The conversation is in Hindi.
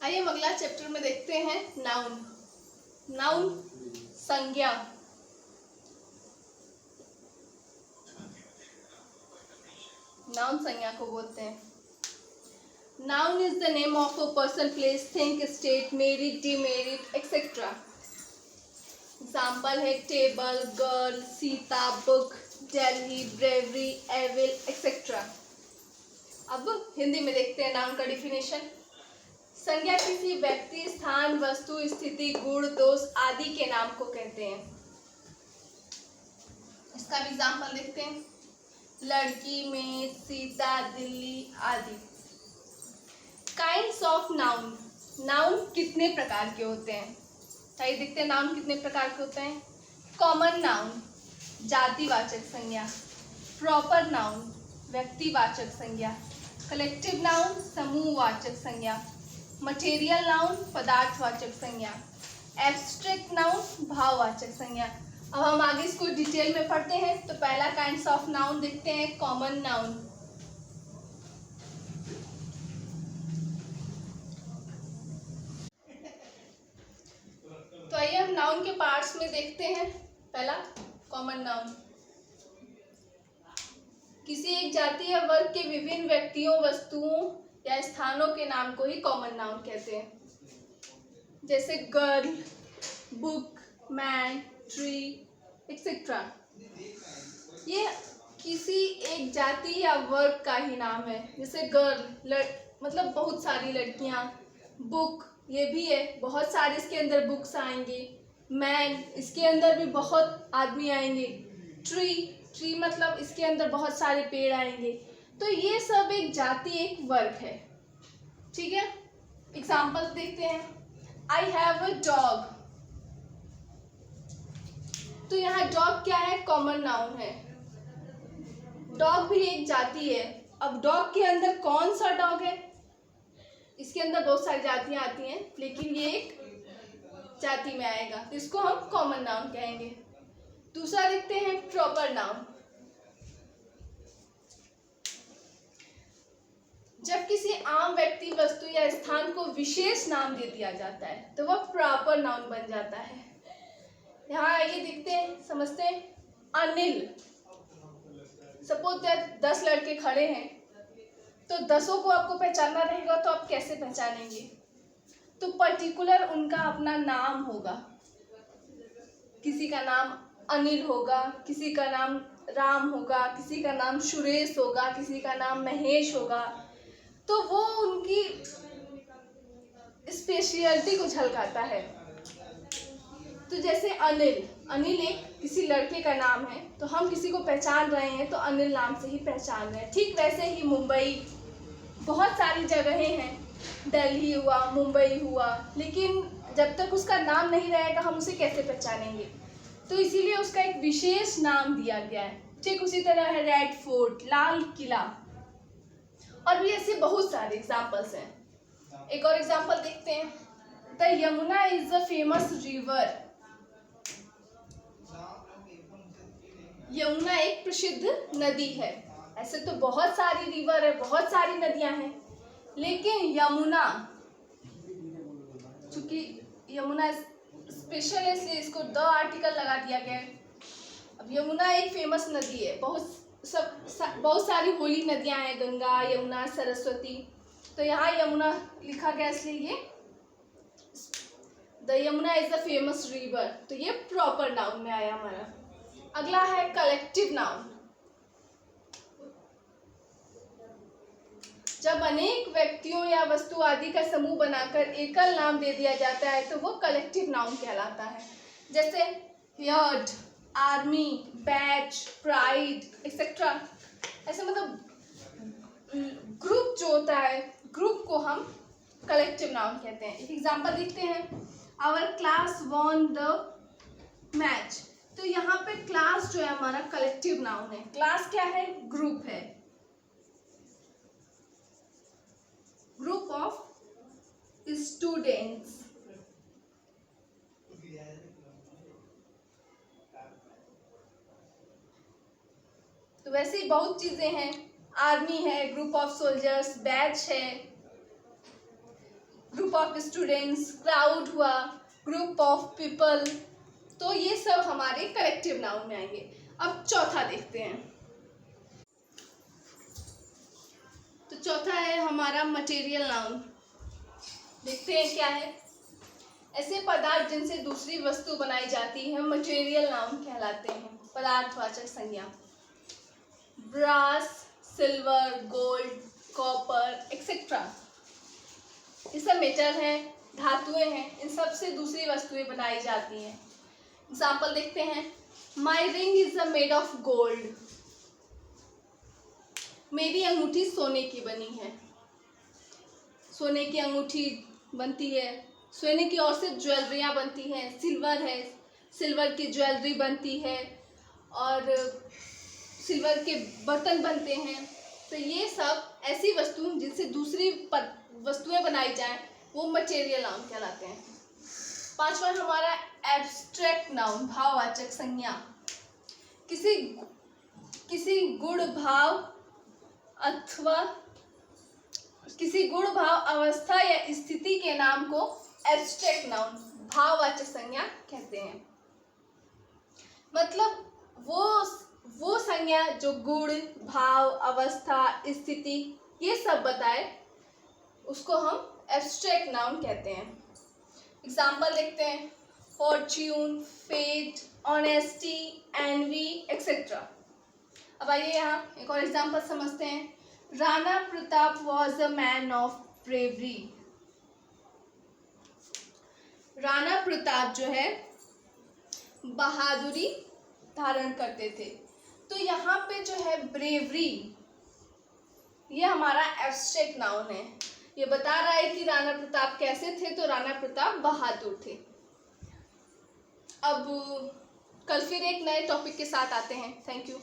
आइए हम अगला चैप्टर में देखते हैं नाउन। नाउन संज्ञा। नाउन संज्ञा को बोलते हैं। Noun is the name of a person, place, thing, state, merit, demerit etcetera. Example है table, girl, Sita, book, Delhi, bravery, evil etcetera. अब हिंदी में देखते हैं नाउन का डिफिनेशन। संज्ञा किसी व्यक्ति, स्थान, वस्तु, स्थिति, गुण, दोष आदि के नाम को कहते हैं। इसका भी एग्जाम्पल देखते हैं। लड़की, मेज, सीता, दिल्ली आदि। Kinds of noun. नाउन कितने प्रकार के होते हैं? चाहिए देखते हैं नाउन कितने प्रकार के होते हैं। कॉमन नाउन जातिवाचक संज्ञा, प्रॉपर नाउन व्यक्तिवाचक संज्ञा, कलेक्टिव नाउन समूहवाचक संज्ञा, मटेरियल नाउन पदार्थवाचक संज्ञा, एब्स्ट्रैक्ट नाउन भाववाचक संज्ञा। अब हम आगे इसको डिटेल में पढ़ते हैं। तो पहला काइंड्स ऑफ नाउन देखते हैं, कॉमन नाउन। तो आइए हम नाउन के पार्ट्स में देखते हैं। पहला कॉमन नाउन, किसी एक जाति या वर्ग के विभिन्न व्यक्तियों, वस्तुओं या स्थानों के नाम को ही कॉमन नाउन कहते हैं। जैसे girl, book, man, tree etcetera. ये किसी एक जाति या वर्ग का ही नाम है। जैसे गर्ल मतलब बहुत सारी लड़कियां, बुक ये भी है, बहुत सारे इसके अंदर बुक्स आएंगे। मैन इसके अंदर भी बहुत आदमी आएंगे। ट्री मतलब इसके अंदर बहुत सारे पेड़ आएंगे। तो ये सब एक जाति, एक वर्ग है। ठीक है, एग्जाम्पल देखते हैं। I have a dog. तो यहाँ डॉग क्या है? कॉमन नाउन है। डॉग भी एक जाति है। अब डॉग के अंदर कौन सा डॉग है? इसके अंदर बहुत सारी जातियां आती हैं, लेकिन ये एक जाति में आएगा, तो इसको हम कॉमन नाउन कहेंगे। दूसरा देखते हैं प्रॉपर नाउन। जब किसी आम व्यक्ति, वस्तु या स्थान को विशेष नाम दे दिया जाता है तो वह प्रॉपर नाउन बन जाता है। यहाँ ये दिखते हैं, समझते हैं। अनिल, सपोज दैट 10 लड़के खड़े हैं, तो 10 को आपको पहचानना रहेगा, तो आप कैसे पहचानेंगे? तो पर्टिकुलर उनका अपना नाम होगा। किसी का नाम अनिल होगा, किसी का नाम राम होगा, किसी का नाम सुरेश होगा, किसी का नाम महेश होगा। तो वो उनकी स्पेशलिटी को झलकाता है। तो जैसे अनिल एक किसी लड़के का नाम है, तो हम किसी को पहचान रहे हैं तो अनिल नाम से ही पहचान रहे हैं। ठीक वैसे ही मुंबई, बहुत सारी जगहें हैं, दिल्ली हुआ, मुंबई हुआ, लेकिन जब तक उसका नाम नहीं रहेगा हम उसे कैसे पहचानेंगे? तो इसीलिए उसका एक विशेष नाम दिया गया है। ठीक उसी तरह है रेड फोर्ट, लाल किला, और भी ऐसे बहुत सारे एग्जाम्पल्स हैं। एक और एग्जाम्पल देखते हैं। The Yamuna is a famous river. Yamuna एक प्रसिद्ध नदी है। ऐसे तो बहुत सारी रिवर है, बहुत सारी नदियां हैं, लेकिन यमुना, चूंकि यमुना स्पेशल है इसलिए इसको द आर्टिकल लगा दिया गया है। अब यमुना एक फेमस नदी है। बहुत सारी होली नदियां हैं, गंगा, यमुना, सरस्वती। तो यहाँ यमुना लिखा गया इसलिए ये the Yamuna is a famous river. तो ये प्रॉपर नाउन में आया हमारा। अगला है कलेक्टिव नाउन। जब अनेक व्यक्तियों या वस्तु आदि का समूह बनाकर एकल नाम दे दिया जाता है तो वो कलेक्टिव नाउन कहलाता है। जैसे यर्ड, आर्मी, बैच, प्राइड एक्सेट्रा। ऐसे मतलब ग्रुप जो होता है, ग्रुप को हम कलेक्टिव नाउन कहते हैं। एक एग्जांपल देखते हैं। Our class won the match. तो यहाँ पे क्लास जो है हमारा कलेक्टिव नाउन है। क्लास क्या है? ग्रुप है, ग्रुप ऑफ स्टूडेंट्स। तो वैसे ही बहुत चीजें हैं। आर्मी है, ग्रुप ऑफ सोल्जर्स, बैच है, ग्रुप ऑफ स्टूडेंट्स, क्राउड हुआ, ग्रुप ऑफ पीपल, तो ये सब हमारे कलेक्टिव नाउन में आएंगे। अब चौथा देखते हैं। तो चौथा है हमारा मटेरियल नाउन। देखते हैं क्या है। ऐसे पदार्थ जिनसे दूसरी वस्तु बनाई जाती है मटेरियल नाउन कहलाते हैं, पदार्थवाचक संज्ञा। Brass, silver, gold, copper etcetera, ये सब मेटल है, धातुएं हैं, इन सब से दूसरी वस्तुएं बनाई जाती हैं। एग्जाम्पल देखते हैं। My ring is made of gold, मेरी अंगूठी सोने की बनी है। सोने की अंगूठी बनती है, सोने की और से ज्वेलरियाँ बनती हैं। सिल्वर है, सिल्वर की ज्वेलरी बनती है और सिल्वर के बर्तन बनते हैं। तो ये सब ऐसी वस्तु जिनसे दूसरी वस्तुएं बनाई जाएं वो मटेरियल नाउन कहलाते हैं। पांचवा हमारा एब्स्ट्रैक्ट नाउन, भाववाचक संज्ञा। किसी गुण भाव अथवा किसी गुण भाव अवस्था या स्थिति के नाम को एब्स्ट्रैक्ट नाउन, भाववाचक संज्ञा कहते हैं। मतलब वो संज्ञा जो गुण, भाव, अवस्था, स्थिति ये सब बताए उसको हम एब्स्ट्रैक्ट नाउन कहते हैं। एग्जाम्पल देखते हैं। Fortune, fate, honesty, envy etcetera. अब आइए यहाँ एक और एग्जाम्पल समझते हैं। Rana Pratap was a man of bravery. Rana Pratap जो है बहादुरी धारण करते थे। तो यहाँ पे जो है ब्रेवरी, ये हमारा एब्स्ट्रैक्ट नाउन है। ये बता रहा है कि राणा प्रताप कैसे थे, तो राणा प्रताप बहादुर थे। अब कल फिर एक नए टॉपिक के साथ आते हैं। Thank you.